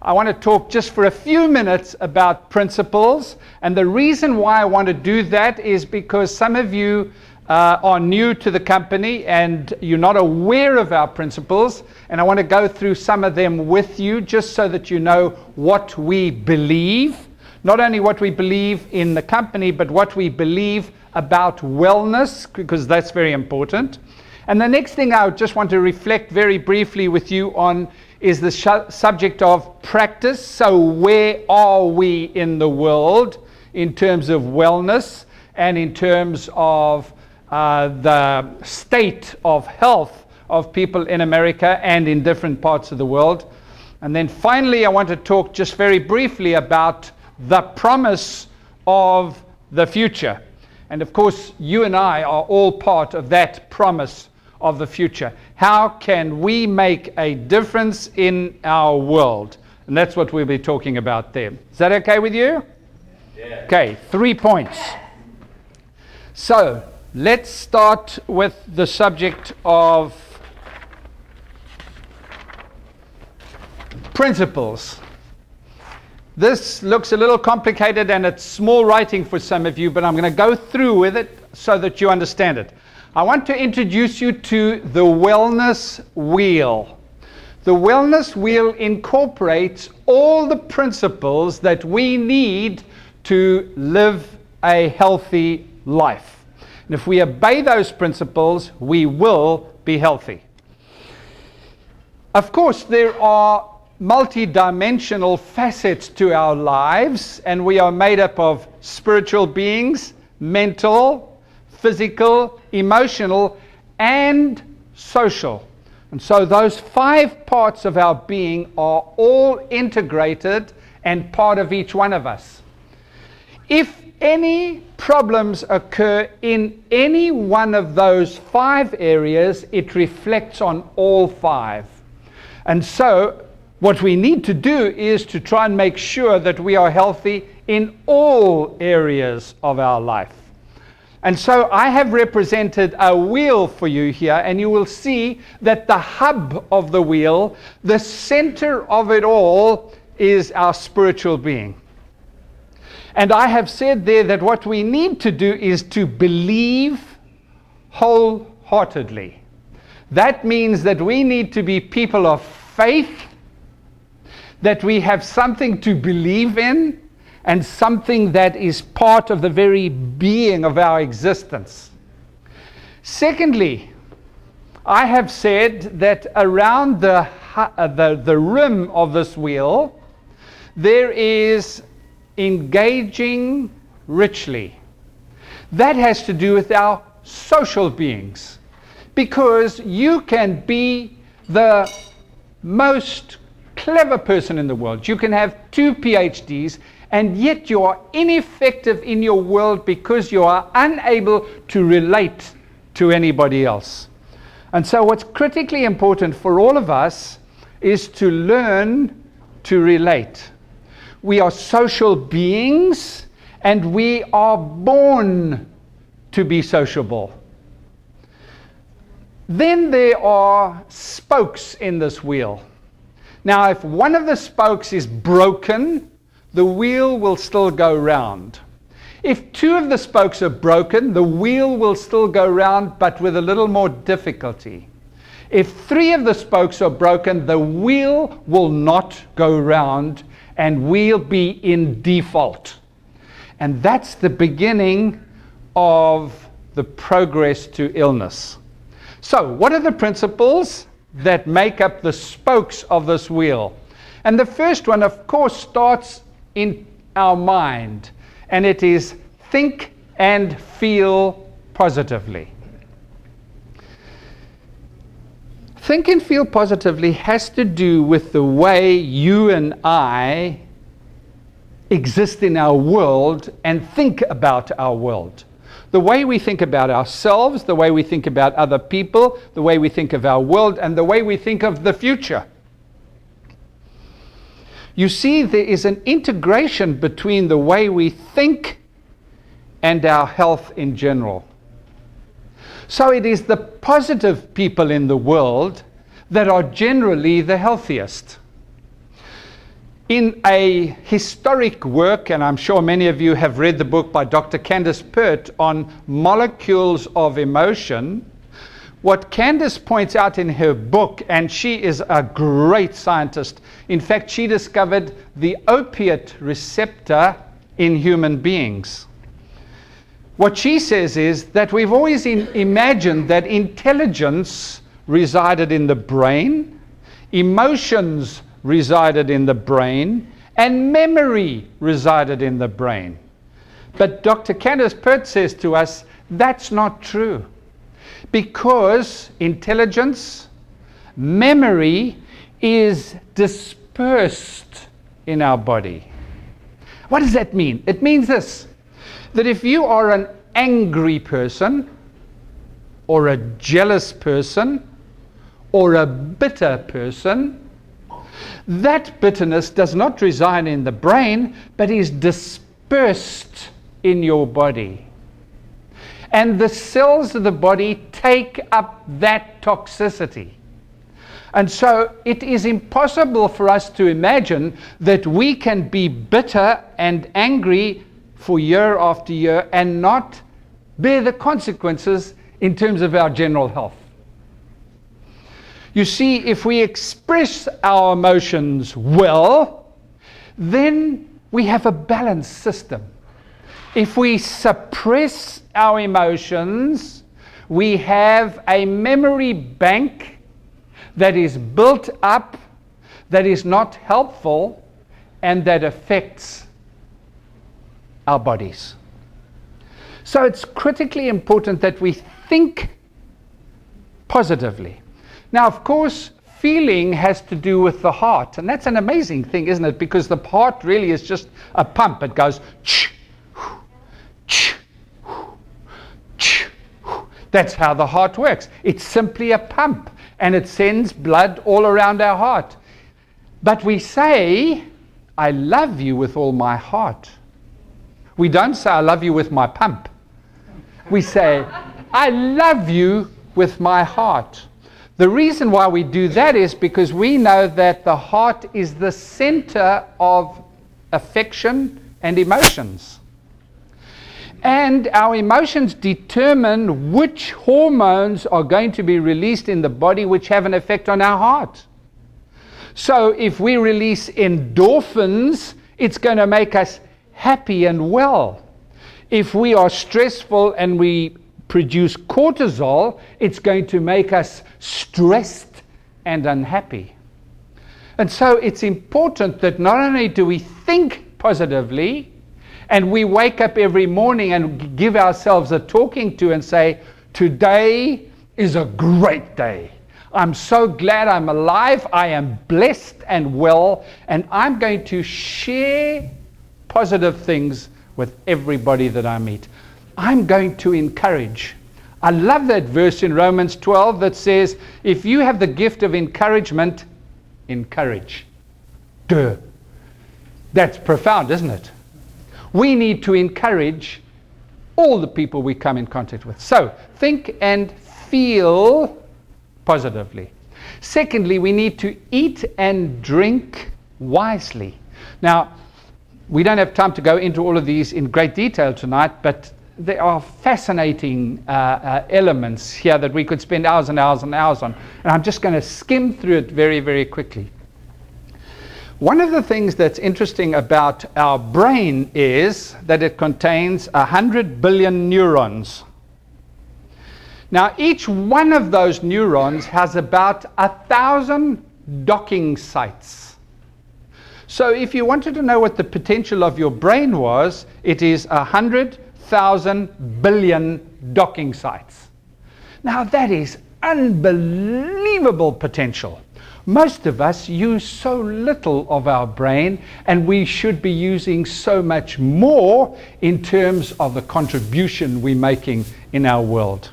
I want to talk just for a few minutes about principles. And the reason why I want to do that is because some of you are new to the company and you're not aware of our principles. And I want to go through some of them with you just so that you know what we believe. Not only what we believe in the company, but what we believe about wellness, because that's very important. And the next thing I just want to reflect very briefly with you on is the subject of practice. So where are we in the world in terms of wellness and in terms of the state of health of people in America and in different parts of the world? And then finally, I want to talk just very briefly about the promise of the future. And of course, you and I are all part of that promise of the future. How can we make a difference in our world? And that's what we'll be talking about there. Is that okay with you? Yeah. Okay, 3 points. So let's start with the subject of principles. This looks a little complicated and it's small writing for some of you, but I'm going to go through with it so that you understand it. I want to introduce you to the wellness wheel. The wellness wheel incorporates all the principles that we need to live a healthy life. And if we obey those principles, we will be healthy. Of course, there are multi-dimensional facets to our lives, and we are made up of spiritual beings, mental, physical, emotional, and social. And so those 5 parts of our being are all integrated and part of each one of us. If any problems occur in any one of those 5 areas, it reflects on all 5. And so what we need to do is to try and make sure that we are healthy in all areas of our life. And so I have represented a wheel for you here, and you will see that the hub of the wheel, the center of it all, is our spiritual being. And I have said there that what we need to do is to believe wholeheartedly. That means that we need to be people of faith, that we have something to believe in and something that is part of the very being of our existence. Secondly, I have said that around the rim of this wheel, there is engaging richly. That has to do with our social beings, because you can be the most clever person in the world. You can have 2 PhDs, and yet you are ineffective in your world because you are unable to relate to anybody else. And so what's critically important for all of us is to learn to relate. We are social beings, and we are born to be sociable. Then there are spokes in this wheel. Now, if one of the spokes is broken, the wheel will still go round. If 2 of the spokes are broken, the wheel will still go round, but with a little more difficulty. If 3 of the spokes are broken, the wheel will not go round, and we'll be in default. And that's the beginning of the progress to illness. So, what are the principles that make up the spokes of this wheel? And the first one, of course, starts in our mind, and it is think and feel positively. Think and feel positively has to do with the way you and I exist in our world and think about our world. The way we think about ourselves, the way we think about other people, the way we think of our world, and the way we think of the future. You see, there is an integration between the way we think and our health in general. So it is the positive people in the world that are generally the healthiest. In a historic work, and I'm sure many of you have read the book by Dr. Candace Pert on molecules of emotion, what Candace points out in her book, and she is a great scientist. In fact, she discovered the opiate receptor in human beings. What she says is that we've always imagined that intelligence resided in the brain, emotions resided in the brain, and memory resided in the brain. But Dr. Candace Pert says to us, that's not true. Because intelligence, memory is dispersed in our body. What does that mean? It means this, that if you are an angry person, or a jealous person, or a bitter person, that bitterness does not reside in the brain, but is dispersed in your body. And the cells of the body take up that toxicity. And so it is impossible for us to imagine that we can be bitter and angry for year after year and not bear the consequences in terms of our general health. You see, if we express our emotions well, then we have a balanced system. If we suppress our emotions, we have a memory bank that is built up, that is not helpful, and that affects our bodies. So it's critically important that we think positively. Now, of course, feeling has to do with the heart, and that's an amazing thing, isn't it? Because the heart really is just a pump. It goes, ch, ch, ch. That's how the heart works. It's simply a pump, and it sends blood all around our heart. But we say, I love you with all my heart. We don't say, I love you with my pump. We say, I love you with my heart. The reason why we do that is because we know that the heart is the center of affection and emotions. And our emotions determine which hormones are going to be released in the body which have an effect on our heart. So if we release endorphins, it's going to make us happy and well. If we are stressful and we produce cortisol, it's going to make us stressed and unhappy. And so it's important that not only do we think positively, and we wake up every morning and give ourselves a talking to and say, today is a great day. I'm so glad I'm alive, I am blessed and well, and I'm going to share positive things with everybody that I meet. I'm going to encourage. I love that verse in Romans 12 that says, if you have the gift of encouragement, encourage. Duh. That's profound, isn't it? We need to encourage all the people we come in contact with. So, think and feel positively. Secondly, we need to eat and drink wisely. Now, we don't have time to go into all of these in great detail tonight, but there are fascinating elements here that we could spend hours and hours and hours on. And I'm just going to skim through it very, very quickly. One of the things that's interesting about our brain is that it contains 100 billion neurons. Now, each one of those neurons has about 1,000 docking sites. So if you wanted to know what the potential of your brain was, it is 100,000 billion docking sites. Now, that is unbelievable potential. Most of us use so little of our brain, and we should be using so much more in terms of the contribution we're making in our world.